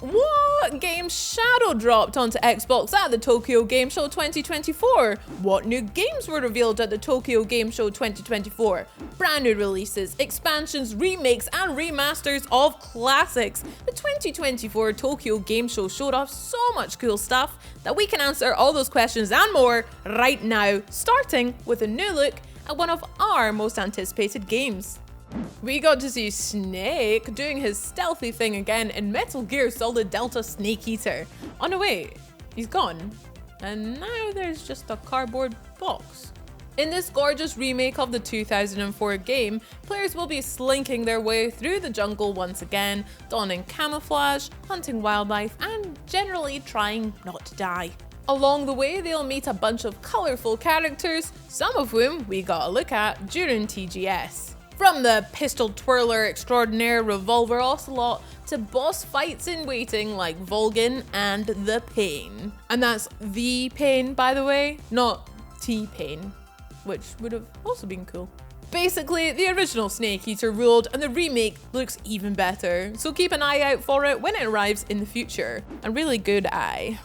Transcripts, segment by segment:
What game shadow dropped onto Xbox at the Tokyo Game Show 2024? What new games were revealed at the Tokyo Game Show 2024? Brand new releases, expansions, remakes, and remasters of classics. The 2024 Tokyo Game Show showed off so much cool stuff that we can answer all those questions and more right now, starting with a new look at one of our most anticipated games. We got to see Snake doing his stealthy thing again in Metal Gear Solid Delta Snake Eater. Oh no, wait, he's gone. And now there's just a cardboard box. In this gorgeous remake of the 2004 game, players will be slinking their way through the jungle once again, donning camouflage, hunting wildlife, and generally trying not to die. Along the way, they'll meet a bunch of colourful characters, some of whom we got a look at during TGS. From the pistol twirler extraordinaire Revolver Ocelot to boss fights in waiting like Volgin and The Pain. And that's The Pain, by the way, not T-Pain, which would have also been cool. Basically, the original Snake Eater ruled and the remake looks even better, so keep an eye out for it when it arrives in the future. A really good eye.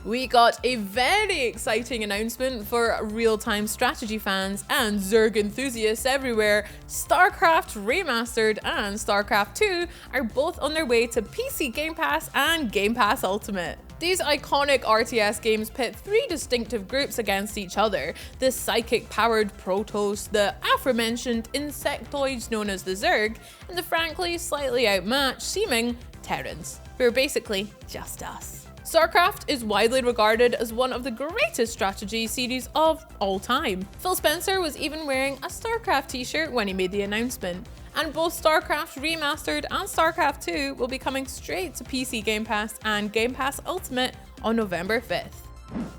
We got a very exciting announcement for real-time strategy fans and Zerg enthusiasts everywhere. StarCraft Remastered and StarCraft 2 are both on their way to PC Game Pass and Game Pass Ultimate. These iconic RTS games pit three distinctive groups against each other: the psychic-powered Protoss, the aforementioned insectoids known as the Zerg, and the frankly slightly outmatched seeming Terrans, who are basically just us. StarCraft is widely regarded as one of the greatest strategy series of all time. Phil Spencer was even wearing a StarCraft t-shirt when he made the announcement. And both StarCraft Remastered and StarCraft 2 will be coming straight to PC Game Pass and Game Pass Ultimate on November 5th.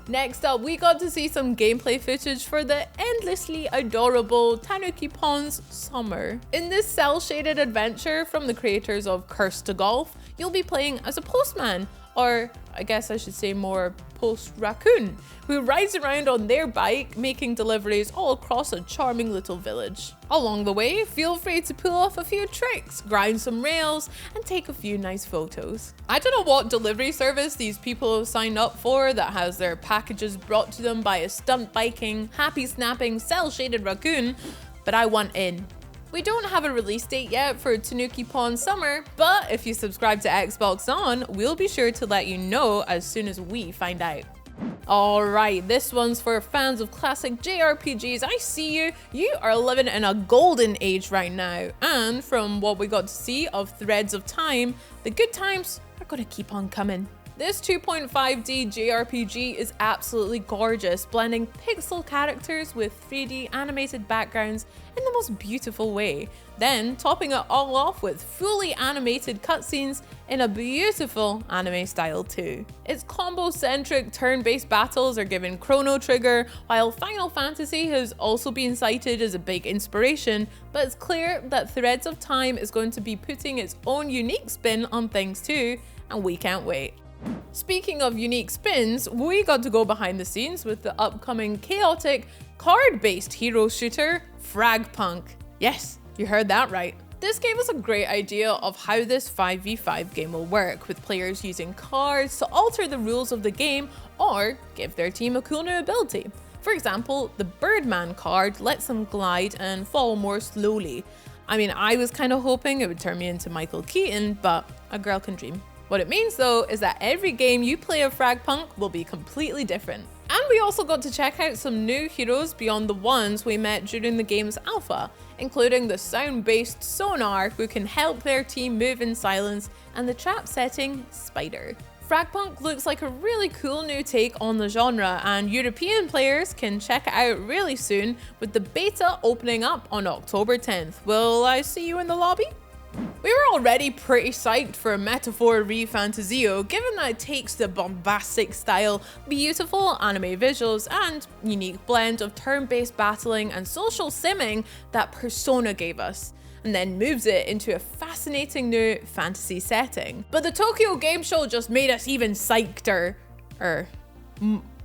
Next up, we got to see some gameplay footage for the endlessly adorable Tanuki Ponds Summer. In this cel-shaded adventure from the creators of Curse to Golf, you'll be playing as a postman, or I guess I should say more post-raccoon, who rides around on their bike making deliveries all across a charming little village. Along the way, feel free to pull off a few tricks, grind some rails, and take a few nice photos. I don't know what delivery service these people have signed up for that has their packages brought to them by a stunt biking, happy snapping, cel-shaded raccoon, but I want in. We don't have a release date yet for Tanuki Pond Summer, but if you subscribe to Xbox On, we'll be sure to let you know as soon as we find out. Alright, this one's for fans of classic JRPGs. I see you. You are living in a golden age right now. And from what we got to see of Threads of Time, the good times are gonna keep on coming. This 2.5D JRPG is absolutely gorgeous, blending pixel characters with 3D animated backgrounds in the most beautiful way, then topping it all off with fully animated cutscenes in a beautiful anime style too. Its combo-centric turn-based battles are given Chrono Trigger, while Final Fantasy has also been cited as a big inspiration, but it's clear that Threads of Time is going to be putting its own unique spin on things too, and we can't wait. Speaking of unique spins, we got to go behind the scenes with the upcoming chaotic card-based hero shooter, Fragpunk. Yes, you heard that right. This gave us a great idea of how this 5v5 game will work, with players using cards to alter the rules of the game or give their team a cool new ability. For example, the Birdman card lets them glide and fall more slowly. I mean, I was kind of hoping it would turn me into Michael Keaton, but a girl can dream. What it means though is that every game you play of Fragpunk will be completely different. And we also got to check out some new heroes beyond the ones we met during the game's alpha, including the sound-based Sonar, who can help their team move in silence, and the trap setting Spider. Fragpunk looks like a really cool new take on the genre, and European players can check it out really soon, with the beta opening up on October 10th. Will I see you in the lobby? We were already pretty psyched for Metaphor ReFantazio, given that it takes the bombastic style, beautiful anime visuals, and unique blend of turn-based battling and social simming that Persona gave us, and then moves it into a fascinating new fantasy setting. But the Tokyo Game Show just made us even psychter.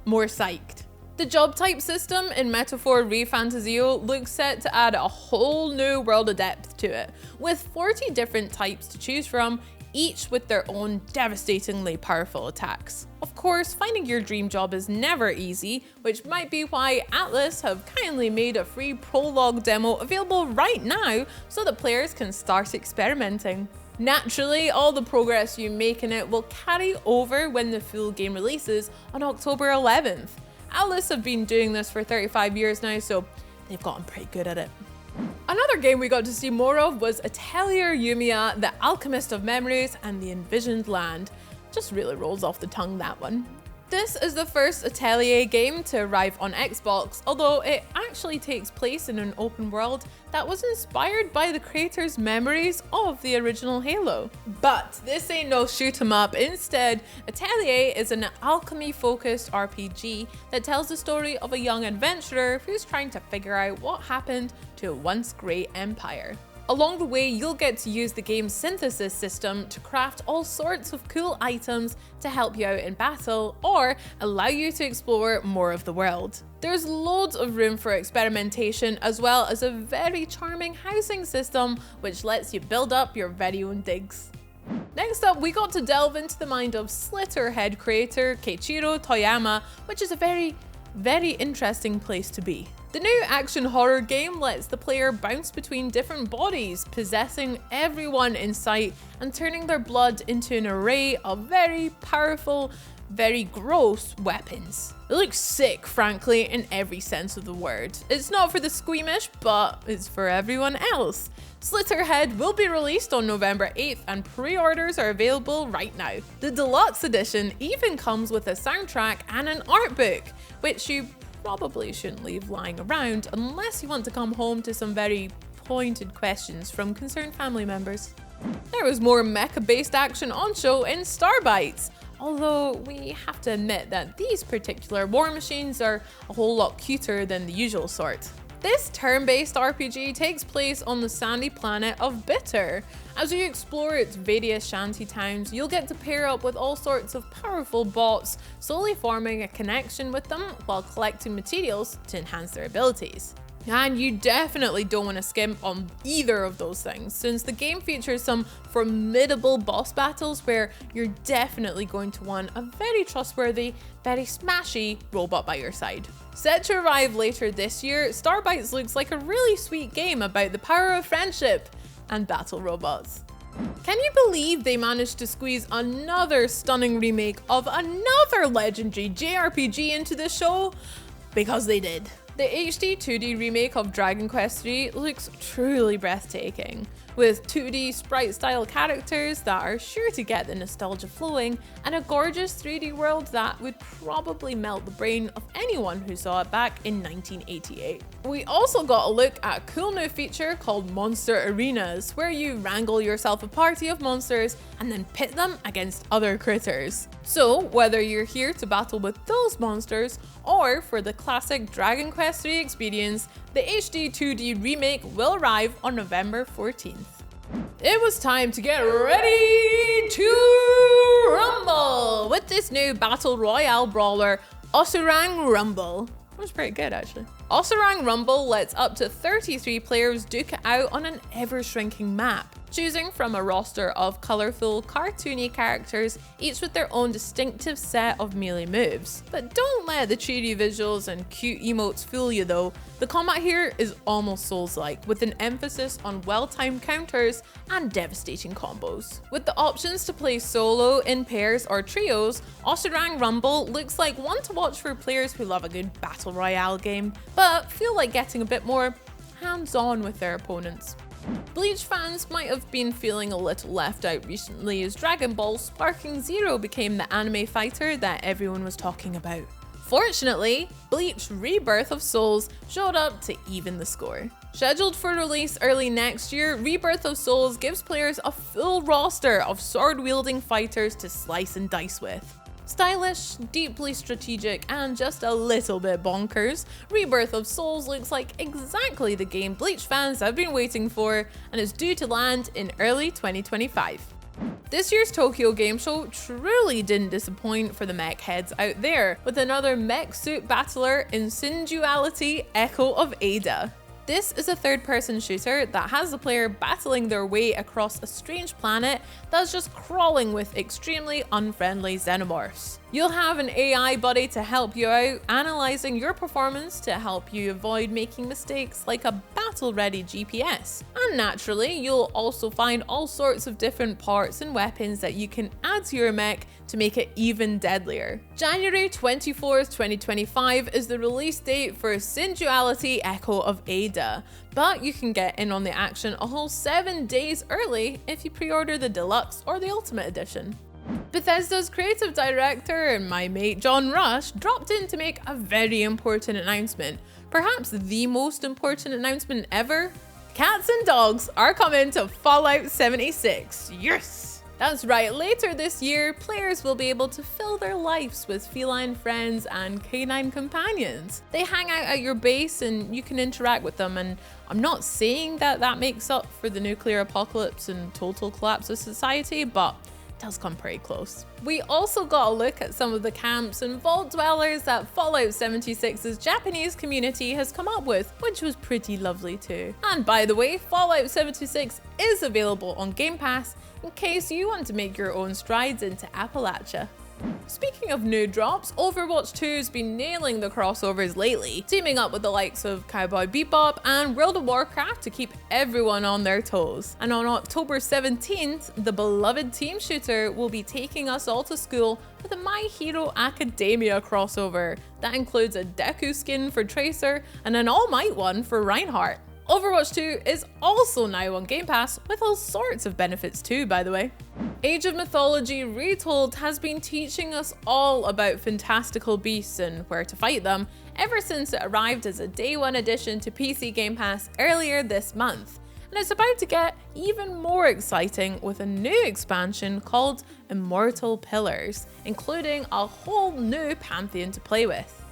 More psyched. The job type system in Metaphor ReFantazio looks set to add a whole new world of depth to it, with 40 different types to choose from, each with their own devastatingly powerful attacks. Of course, finding your dream job is never easy, which might be why Atlus have kindly made a free prologue demo available right now so that players can start experimenting. Naturally, all the progress you make in it will carry over when the full game releases on October 11th. Atlus have been doing this for 35 years now, so they've gotten pretty good at it. Another game we got to see more of was Atelier Yumiya, The Alchemist of Memories and the Envisioned Land. Just really rolls off the tongue, that one. This is the first Atelier game to arrive on Xbox, although it actually takes place in an open world that was inspired by the creator's memories of the original Halo. But this ain't no shoot 'em up. Instead, Atelier is an alchemy-focused RPG that tells the story of a young adventurer who's trying to figure out what happened to a once great empire. Along the way, you'll get to use the game's synthesis system to craft all sorts of cool items to help you out in battle or allow you to explore more of the world. There's loads of room for experimentation, as well as a very charming housing system which lets you build up your very own digs. Next up, we got to delve into the mind of Slitterhead creator Keiichiro Toyama, which is a very interesting place to be. The new action horror game lets the player bounce between different bodies, possessing everyone in sight and turning their blood into an array of very powerful, very gross weapons. It looks sick, frankly, in every sense of the word. It's not for the squeamish, but it's for everyone else. Slitterhead will be released on November 8th and pre-orders are available right now. The deluxe edition even comes with a soundtrack and an art book, which you probably shouldn't leave lying around unless you want to come home to some very pointed questions from concerned family members. There was more mecha-based action on show in Starbites, although we have to admit that these particular war machines are a whole lot cuter than the usual sort. This turn-based RPG takes place on the sandy planet of Bitter. As you explore its various shanty towns, you'll get to pair up with all sorts of powerful bots, slowly forming a connection with them while collecting materials to enhance their abilities. And you definitely don't want to skimp on either of those things, since the game features some formidable boss battles where you're definitely going to want a very trustworthy, very smashy robot by your side. Set to arrive later this year, Starbites looks like a really sweet game about the power of friendship and battle robots. Can you believe they managed to squeeze another stunning remake of another legendary JRPG into this show? Because they did. The HD 2D remake of Dragon Quest III looks truly breathtaking, with 2D sprite-style characters that are sure to get the nostalgia flowing, and a gorgeous 3D world that would probably melt the brain of anyone who saw it back in 1988. We also got a look at a cool new feature called Monster Arenas, where you wrangle yourself a party of monsters and then pit them against other critters. So whether you're here to battle with those monsters or for the classic Dragon Quest III experience, the HD 2D remake will arrive on November 14th. It was time to get ready to rumble with this new battle royale brawler, Osurang Rumble. That was pretty good, actually. Osurang Rumble lets up to 33 players duke it out on an ever-shrinking map, choosing from a roster of colourful, cartoony characters, each with their own distinctive set of melee moves. But don't let the cheery visuals and cute emotes fool you though. The combat here is almost Souls-like, with an emphasis on well-timed counters and devastating combos. With the options to play solo, in pairs or trios, Osurang Rumble looks like one to watch for players who love a good battle royale game, but feel like getting a bit more hands-on with their opponents. Bleach fans might have been feeling a little left out recently as Dragon Ball Sparking Zero became the anime fighter that everyone was talking about. Fortunately, Bleach Rebirth of Souls showed up to even the score. Scheduled for release early next year, Rebirth of Souls gives players a full roster of sword-wielding fighters to slice and dice with. Stylish, deeply strategic, and just a little bit bonkers, Rebirth of Souls looks like exactly the game Bleach fans have been waiting for and is due to land in early 2025. This year's Tokyo Game Show truly didn't disappoint for the mech heads out there, with another mech suit battler in Sinduality Echo of Ada. This is a third-person shooter that has the player battling their way across a strange planet that's just crawling with extremely unfriendly xenomorphs. You'll have an AI buddy to help you out, analysing your performance to help you avoid making mistakes like a battle-ready GPS. And naturally, you'll also find all sorts of different parts and weapons that you can add to your mech to make it even deadlier. January 24th, 2025 is the release date for Sinduality Echo of Ada, but you can get in on the action a whole 7 days early if you pre-order the Deluxe or the Ultimate Edition. Bethesda's creative director and my mate John Rush dropped in to make a very important announcement, perhaps the most important announcement ever. Cats and dogs are coming to Fallout 76. Yes! That's right, later this year, players will be able to fill their lives with feline friends and canine companions. They hang out at your base and you can interact with them, and I'm not saying that that makes up for the nuclear apocalypse and total collapse of society, but it does come pretty close. We also got a look at some of the camps and vault dwellers that Fallout 76's Japanese community has come up with, which was pretty lovely too. And by the way, Fallout 76 is available on Game Pass in case you want to make your own strides into Appalachia. Speaking of new drops, Overwatch 2 has been nailing the crossovers lately, teaming up with the likes of Cowboy Bebop and World of Warcraft to keep everyone on their toes. And on October 17th, the beloved team shooter will be taking us all to school with a My Hero Academia crossover that includes a Deku skin for Tracer and an All Might one for Reinhardt. Overwatch 2 is also now on Game Pass with all sorts of benefits too, by the way. Age of Mythology Retold has been teaching us all about fantastical beasts and where to fight them ever since it arrived as a day one addition to PC Game Pass earlier this month. And it's about to get even more exciting with a new expansion called Immortal Pillars, including a whole new pantheon to play with.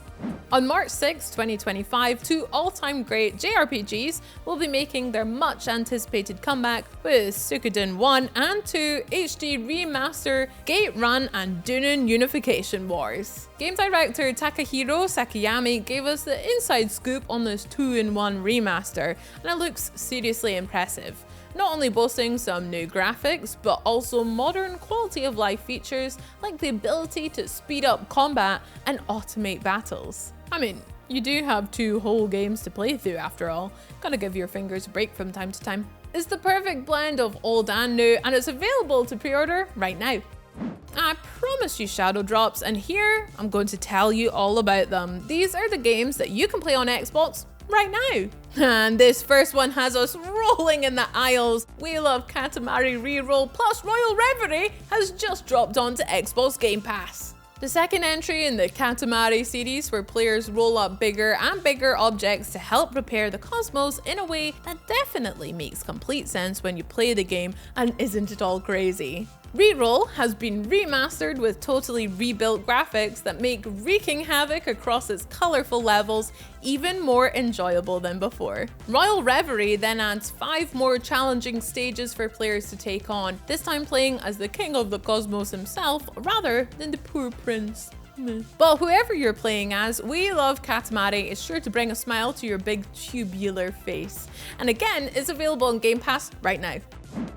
On March 6, 2025, two all-time great JRPGs will be making their much-anticipated comeback with Suikoden 1 and 2 HD Remaster, Gate Run and Dunin Unification Wars. Game director Takahiro Sakayami gave us the inside scoop on this 2-in-1 remaster, and it looks seriously impressive. Not only boasting some new graphics, but also modern quality of life features like the ability to speed up combat and automate battles. I mean, you do have 2 whole games to play through after all. Gotta give your fingers a break from time to time. It's the perfect blend of old and new, and it's available to pre-order right now. I promised you shadow drops, and here I'm going to tell you all about them. These are the games that you can play on Xbox right now. And this first one has us rolling in the aisles. We Love Katamari Reroll plus Royal Reverie has just dropped onto Xbox Game Pass. The second entry in the Katamari series, where players roll up bigger and bigger objects to help repair the cosmos in a way that definitely makes complete sense when you play the game, and isn't it all crazy? Reroll has been remastered with totally rebuilt graphics that make wreaking havoc across its colourful levels even more enjoyable than before. Royal Reverie then adds 5 more challenging stages for players to take on, this time playing as the king of the cosmos himself rather than the poor prince. But whoever you're playing as, We Love Katamari is sure to bring a smile to your big tubular face. And again, it's available on Game Pass right now.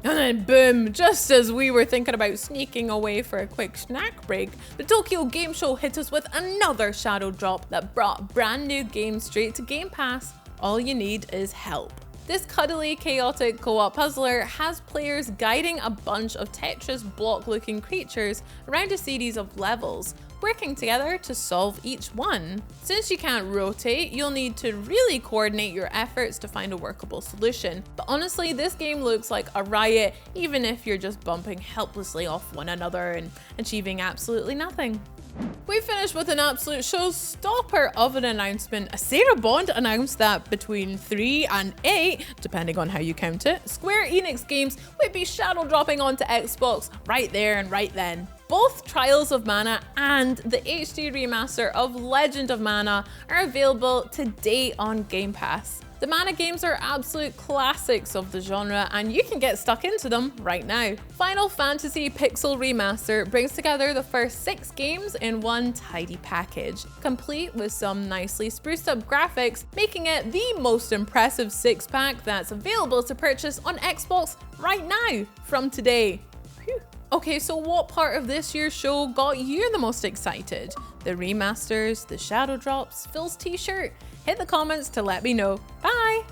And then boom, just as we were thinking about sneaking away for a quick snack break, the Tokyo Game Show hit us with another shadow drop that brought brand new games straight to Game Pass. All you need is help. This cuddly, chaotic co-op puzzler has players guiding a bunch of Tetris block-looking creatures around a series of levels, working together to solve each one. Since you can't rotate, you'll need to really coordinate your efforts to find a workable solution. But honestly, this game looks like a riot, even if you're just bumping helplessly off one another and achieving absolutely nothing. We finished with an absolute showstopper of an announcement. Sarah Bond announced that between 3 and 8, depending on how you count it, Square Enix games would be shadow dropping onto Xbox right there and right then. Both Trials of Mana and the HD remaster of Legend of Mana are available today on Game Pass. The Mana games are absolute classics of the genre, and you can get stuck into them right now. Final Fantasy Pixel Remaster brings together the first 6 games in one tidy package, complete with some nicely spruced up graphics, making it the most impressive 6-pack that's available to purchase on Xbox right now, from today. Phew. Okay, so what part of this year's show got you the most excited? The remasters, the shadow drops, Phil's t-shirt? Hit the comments to let me know. Bye!